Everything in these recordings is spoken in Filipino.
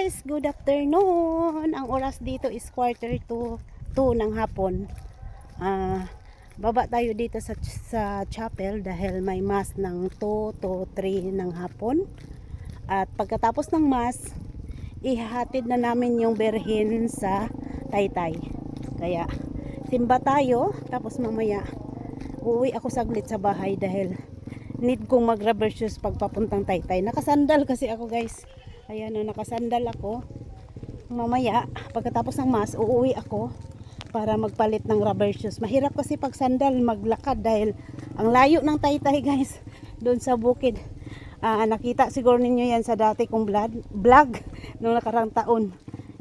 guys, good afternoon. Ang oras dito is 1:45 ng hapon. Baba tayo dito sa chapel dahil may mass ng 2 to 3 ng hapon. At pagkatapos ng mass, ihahatid na namin yung berhin sa Taytay. Kaya simba tayo, tapos mamaya uuwi ako saglit sa bahay dahil need kong mag rubber shoes pagpapuntang Taytay. Nakasandal kasi ako guys. Ayan o, nakasandal ako. Mamaya, pagkatapos ng mass, uuwi ako para magpalit ng rubber shoes. Mahirap kasi pag sandal maglakad dahil ang layo ng Taytay guys. Doon sa bukid. Nakita siguro ninyo yan sa dati kong vlog nung nakarang taon.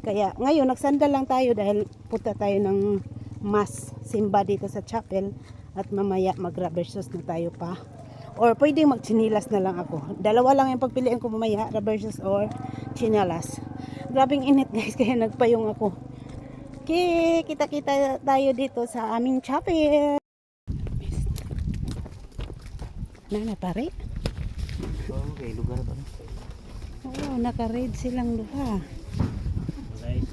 Kaya ngayon, nagsandal lang tayo dahil punta tayo ng mass simba dito sa chapel. At mamaya mag rubber shoes na tayo pa. Or pwedeng magchinilas na lang ako. Dalawa lang yung pagpiliin ko mamaya, rubber shoes or chinilas. Grabing init guys, kaya nagpayong ako. Okay, kita-kita tayo dito sa aming chapel. Nana pare? Okay, lugar ba? Oo, naka-red silang duha. Okay.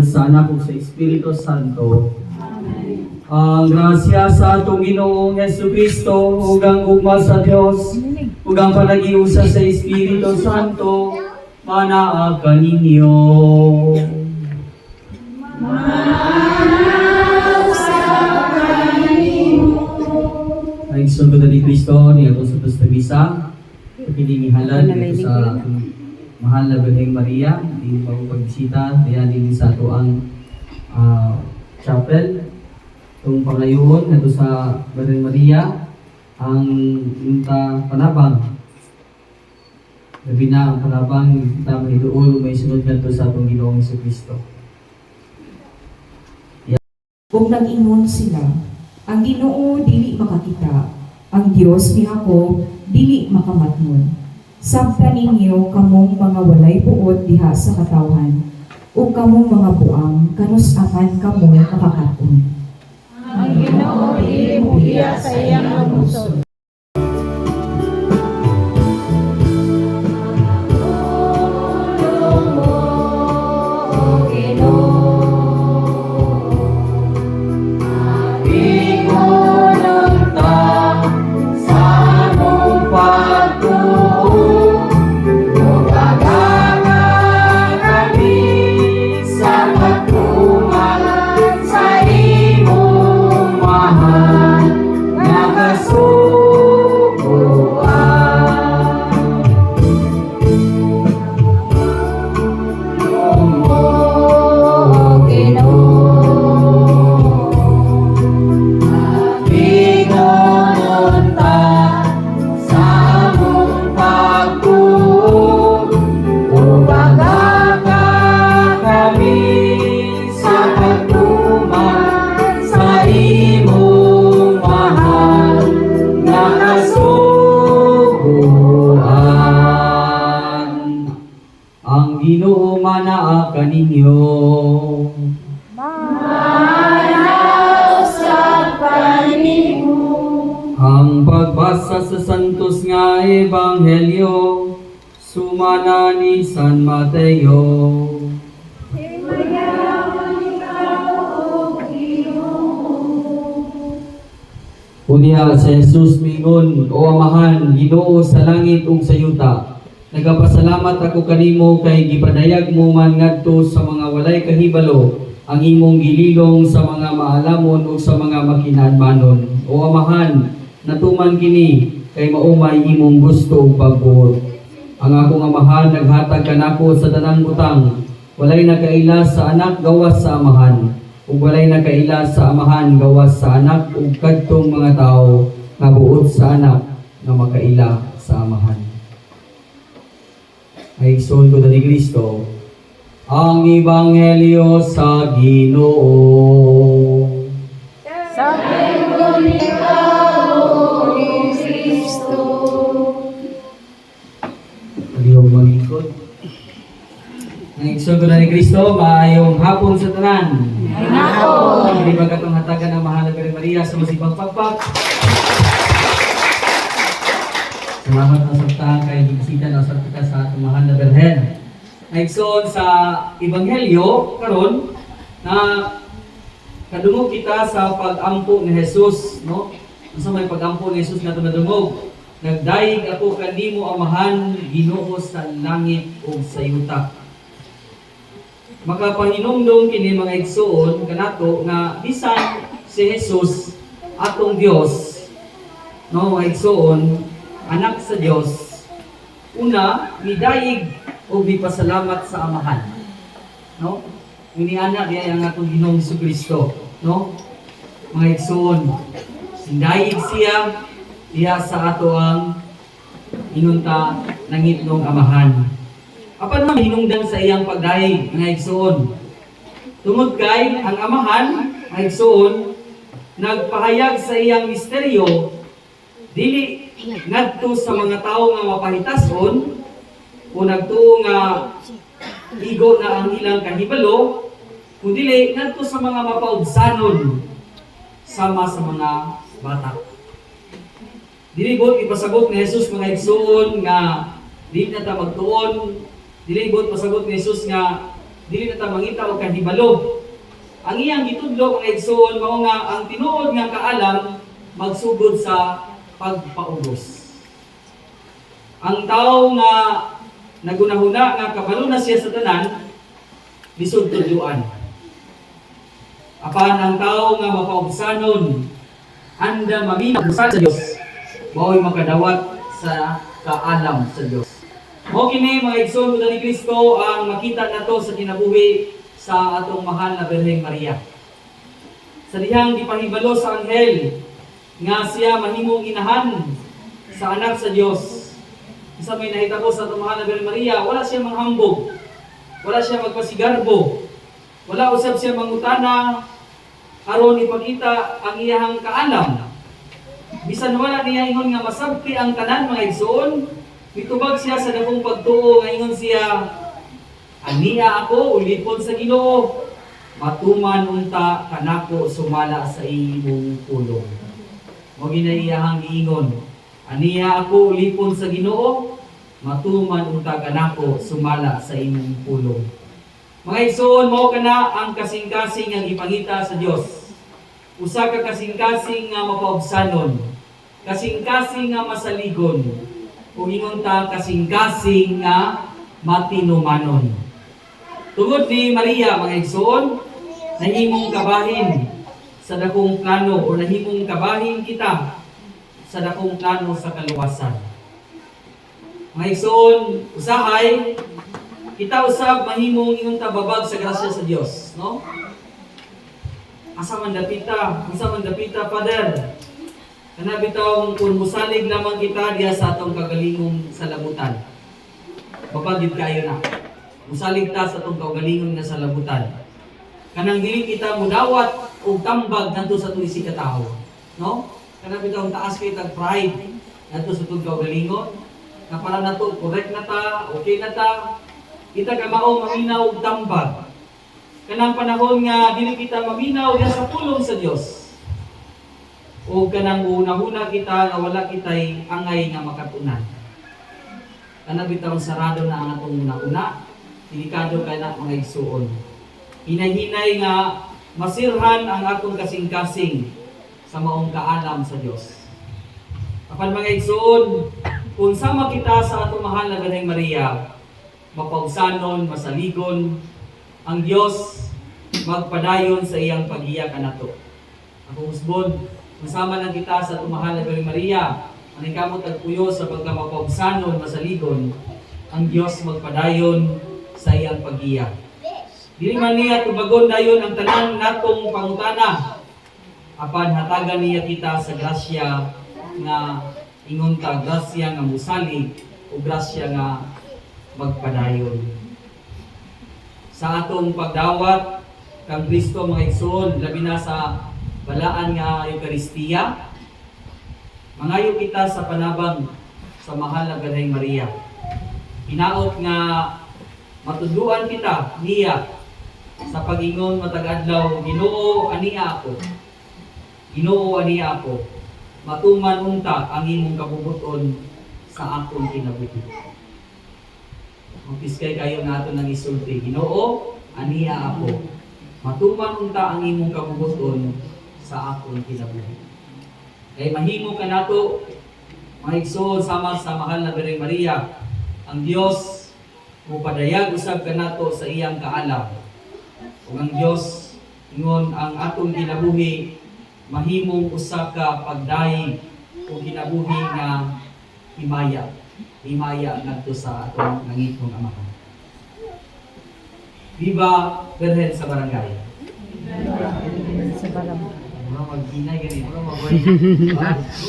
Sa anak ug sa Espiritu Santo. Ang grasya sa atong Ginoong Jesucristo ug ang ugma sa Dios ug ang panagiusa sa Espiritu Santo manaa kaninyo. Ay sugod ni Kristo ni ato sa pagmisa pininihalan dito sa mahal na Birheng Maria, di pagbisita, kaya din sa ato ang chapel. Itong pangayuon, ito sa Birheng Maria, ang inta panabang. Gabi na ang panabang, kita mahiduol, may sunod na ito sa atong Ginoong Jesucristo. Kung nag-ingon sila, ang Ginoo dili makakita, ang Dios ni ako dili makamatnon. Sabta ninyo kamong mga walay buot diha sa katawhan, o kamong mga buang kanus-akan kamo makakaton. Ang Ginoo dili muhiya sa iyang lungsod. So ang Ginoo manaa kaninyo. Ang pagbasa sa santos nga ebanghelyo sumana ni San Mateo. Unya sa Jesus mingon, O Amahan, Ginoo sa langit ug sa yuta, nagapasalamat ako kanimo kay gipadayag mo man ngadto sa mga walay kahibalo ang imong gililong sa mga maalamon ug sa mga makinahangmanon. O Amahan, natuman kini kay maumay imong gusto ug pagbuot. Ang akong Amahan naghatag kanako sa tanang butang, walay nakaila sa anak gawas sa Amahan, ug walay nakaila sa Amahan gawas sa anak ug kadtong mga tawo nga buot sa anak nga makaila sa Amahan. Ay igsoon ko ni Kristo ang ebanghelyo sa Ginoo. Alihog mangikot. Ang igsoon ko ni Kristo, maayong hapon sa tanan. Hindi ba katong hatagan ang mahal na Birhen Maria sa masibang pagpag? Salamat na sa kay bisita na sa atong mahal na Birhen. Naigsoon sa Ebanghelyo karon na kadungog kita sa pag-ampo ni Jesus, no? Unsa may pag-ampo ni Jesus na nadungog? Nagdaig ako kanimo Amahan, Ginoo sa langit ug sa yuta. Makapahinumdum kini mga igsoon kanato nga bisan si Jesus atong Dios, no, mga igsoon, anak sa Dios, una midaig o mipasalamat sa Amahan, no? Iniana diya ang atong Ginoong Jesucristo, no? Mga igsoon, sindaig siya diya sa ato ang inunta nangitnong Amahan. Apan man hinungdan sa iyang pagdaig nga igsoon. Tungod kay ang Amahan nga igsoon nagpahayag sa iyang misteryo dili ngadto sa mga tawo nga mapahitason o nagtuo nga igo na ang ilang kahibalo, kundi ngadto sa mga mapaubsanon sama sa mga bata. Dili bot ipasabot ni Jesus mga igsoon nga dili na ta magtuon. Dili bot pasabot ni Jesus nga dili na ta mangita og kahibalo. Ang iyang gitudlo mga igsoon mao nga ang tinuod nga kaalam magsugod sa pagpaubos. Ang tawo nga nagunahuna nga kabalo na siya sa tanan lisod tudluan. Apan ang tawo nga mapaubsanon anda mamina sa Dios mao'y makadawat sa kaalam sa Dios. Mao kini mga igsoon ni Kristo ang makita nato sa kinabuhi sa atong mahal na Birhen Maria. Sa dihang gipahibalo sa anghel nga siya mahimong inahan sa anak sa Dios. Isa may nahitabo sa atong mahal na Birhen Maria, wala siya manghambog, wala siya magpasigarbo, wala usab siya mangutana aron ipakita ang iyahang kaalam. Bisan wala niya ingon nga masabti ang tanan mga igsoon, mitubag siya sa dakong pagtuo nga ingon siya, aniya ako ulipon sa Ginoo, matuman unta kanako sumala sa imong pulong. Mo ginayahang giingon, aniya ako ulipon sa Ginoo, matuman unta kanako sumala sa imong pulong. Mga igsoon, mao kana ang kasing-kasing nga gipangita sa Dios. Usa ka kasing-kasing nga mapaubsanon, kasing-kasing nga masaligon, ug ingon ta kasing-kasing nga matinumanon. Tungod ni Maria mga igsoon, nahimong kabahin sa dakong plano o nahimong kabahin kita sa dakong plano sa kaluwasan. Mga igsoon, usahay kita usab mahimong ingon ta babag sa grasya sa Dios, no? Asa man dapita, Father. Kana bitaw kung musalig lamang kita diya sa atong kagalingong sa labutan. Babagid kayo na. Musalig ta sa atong kagalingon nga sa labutan. Kanang dili kita mudawat og tambag ngadto sa tuwisi ka tawo, no? Kana bitaw taas kay tag pride ngadto sa atong kagalingon. Na para nato correct na ta, okay na ta. kita ka mao maminaw og tambag. Kanang panahon nga dili kita maminaw diha sa pulong sa Dios. O kanang una-una kita nga wala kitay angay nga makatunan. Kanang bitaw sarado na ang atong una-una, delikado kay na mga igsuon. Hinay-hinay nga masirhan ang atong kasing-kasing sa maong kaalam sa Dios. Apan mga igsuon, kung sama kita sa atong mahal na Birheng Maria, mapausanon, masaligon, ang Dios magpadayon sa iyang pag-iya kanato. Ako husbod, masama lang kita sa atong mahal na Birheng Maria, aning kamot tagpuyo sa pagkamapausanon, masaligon, ang Dios magpadayon sa iyang pag-iya. Dili man niya tubagon dayon ang tanan natong pangutana. Apan hatagan niya kita sa grasya nga ingon ta, grasya nga musalig o grasya nga magpadayon. Sa atong pagdawat kang Kristo mga igsoon, labi na sa balaan nga Eucharistia, mangayo kita sa panabang sa mahal na Birheng Maria. Hinaot nga matudluan kita niya sa pag-ingon matag adlaw, Ginoo aniya ako. Ginoo aniya ako. Matuman unta ang imong kabubuton sa akong kinabuhi. Magpiskay kayo nato ng isulti. Ginoo aniya ako. Matuman unta ang imong kabubuton sa akong kinabuhi. Kay mahimo ka nato mga igsoon sama sa mahal na Birheng Maria, ang Dios mupadayag usab ka nato sa iyang kaalam. Ug ang Dios ingon ang atong kinabuhi mahimong usa ka pagdayi o kinabuhi nga himaya. Himaya ngadto sa atong nangitong Amahan. Viva Birhen sa Barangay. Sa barangay. Mura maghinay gani, mura magoy.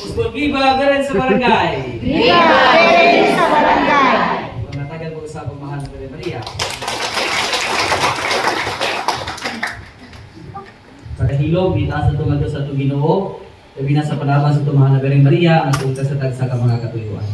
Usbon Viva Birhen sa Barangay. Viva Birhen sa Barangay. Matagal mo sa pagmahal ng Birhen Maria. Sa kahilom, itaas na tumadto sa itong Ginoo, labi na sa panabang sa itong mahal na Birheng Maria, ang itong kasatag sa mga katuyuan.